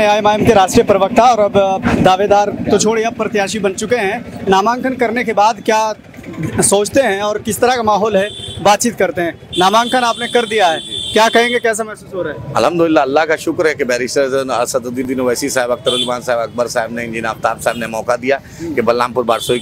AIMIM के राष्ट्रीय प्रवक्ता और अब दावेदार तो छोड़िए, अब प्रत्याशी बन चुके हैं। नामांकन करने के बाद क्या सोचते हैं और किस तरह का माहौल है, बातचीत करते हैं। नामांकन आपने कर दिया है, क्या कहेंगे, कैसा महसूस हो रहा है? अल्हम्दुलिल्लाह, अल्लाह का शुक्र है कि बैरिस्टर असदुद्दीन ओवैसी साहब, अख्तरुल साहब, अकबर साहब ने, इंजीनियर आफ्ताब साहब ने मौका दिया कि बलरामपुर बारसोई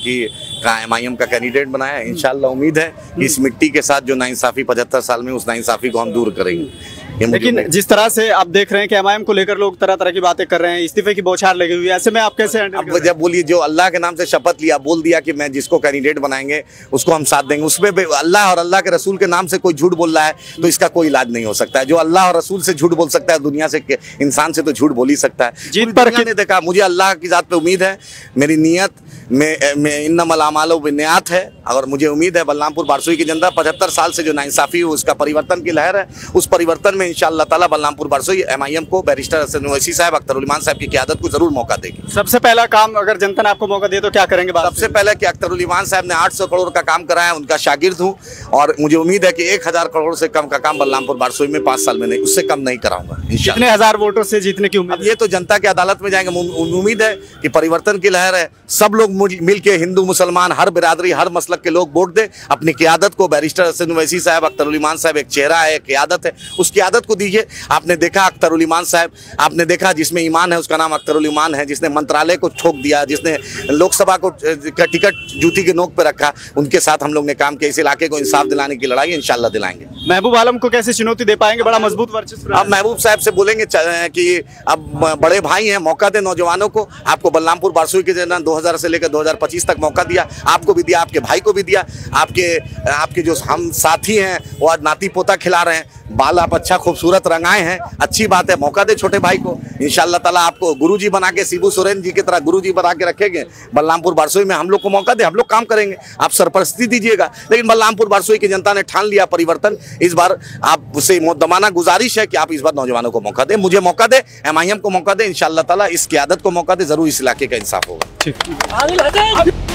का एमआईएम का कैंडिडेट बनाया। इंशाल्लाह उम्मीद है कि इस मिट्टी के साथ जो नाइंसाफी 75 साल में, उस नाइंसाफी को हम दूर करेंगे। लेकिन जिस तरह से आप देख रहे हैं कि एमआईएम को लेकर लोग तरह तरह की बातें कर रहे हैं, इस्तीफे की बौछार लगी हुई है, ऐसे में आप कैसे हैंडल अब जब बोलिए, जो अल्लाह के नाम से शपथ लिया, बोल दिया कि मैं जिसको कैंडिडेट बनाएंगे उसको हम साथ देंगे, उसमें अल्लाह और अल्लाह के रसूल के नाम से कोई झूठ बोल रहा है तो इसका कोई इलाज नहीं हो सकता है। जो अल्लाह और रसूल से झूठ बोल सकता है, दुनिया से इंसान से तो झूठ बोल ही सकता है। जीत पर ने देखा, मुझे अल्लाह की जात पे उम्मीद है, मेरी नीयत में इन्नमल आमालु बिन्नियात है, और मुझे उम्मीद है बलरामपुर बारसोई की जनता 75 साल से जो नाइंसाफी हो, उसका परिवर्तन की लहर है, उस परिवर्तन में इंशाअल्लाह ताला बलरामपुर बारसोई एमआईएम को बैरिस्टर असदुद्दीन ओवैसी साहब, अख्तरुल साहब की क़यादत को जरूर मौका देगी। सबसे पहला काम अगर जनता ने आपको मौका दिया तो क्या करेंगे? सबसे पहले कि अख्तरुल साहब ने 800 करोड़ का काम कराया, उनका शागिर्द हूँ, और मुझे उम्मीद है कि 1000 करोड़ से कम का काम बलरामपुर बारसोई में 5 साल में नहीं, उससे कम नहीं कराऊंगा। कितने हजार वोटों से जीतने की उम्मीद? ये तो जनता की अदालत में जाएंगे। उम्मीद है कि परिवर्तन की लहर है, सब लोग मिल के, हिंदू मुसलमान, हर बिरादरी, हर मसलक के लोग वोट दे, अपनी क़यादत को, बैरिस्टर असदुद्दीन ओवैसी साहब, अख्तरुल साहब एक चेहरा है, क़यादत है, उस क़यादत को दीजिए। आपने देखा अख्तरुल साहब, आपने देखा जिसमें ईमान है उसका नाम अख्तरुल है, जिसने मंत्रालय को ठोक दिया, जिसने लोकसभा को टिकट जूती के नोक पर रखा, उनके साथ हम लोग ने काम किया। इस इलाके को इंसाफ दिलाने की लड़ाई इंशाल्लाह दिलाएंगे। महबूब आलम को कैसे चुनौती दे पाएंगे? बड़ा मजबूत वर्चस्व। अब महबूब साहब से बोलेंगे कि अब बड़े भाई हैं, मौका दे नौजवानों को। आपको बलरामपुर बारसोई के जना 2000 से लेकर 2025 तक मौका दिया, आपको भी दिया, आपके भाई को भी दिया। आपके जो हम साथी हैं वो आज नाती पोता खिला रहे हैं, बाल आप अच्छा खूबसूरत रंगाए हैं, अच्छी बात है, मौका दे छोटे भाई को। इंशाल्लाह ताला आपको गुरुजी बना के, शिबू सोरेन जी की तरह गुरुजी बना के रखेंगे। बलरामपुर बारसोई में हम लोग को मौका दे, हम लोग काम करेंगे, आप सरपरस्ती दीजिएगा। लेकिन बलरामपुर बारसोई की जनता ने ठान लिया परिवर्तन। इस बार आप उसे मुद्दमाना गुजारिश है कि आप इस बार नौजवानों को मौका दे, मुझे मौका दे, एमआईएम को मौका दे। इंशाल्लाह ताला इस क़यादत को मौका दे, जरूर इस इलाके का इंसाफ होगा। ठीक।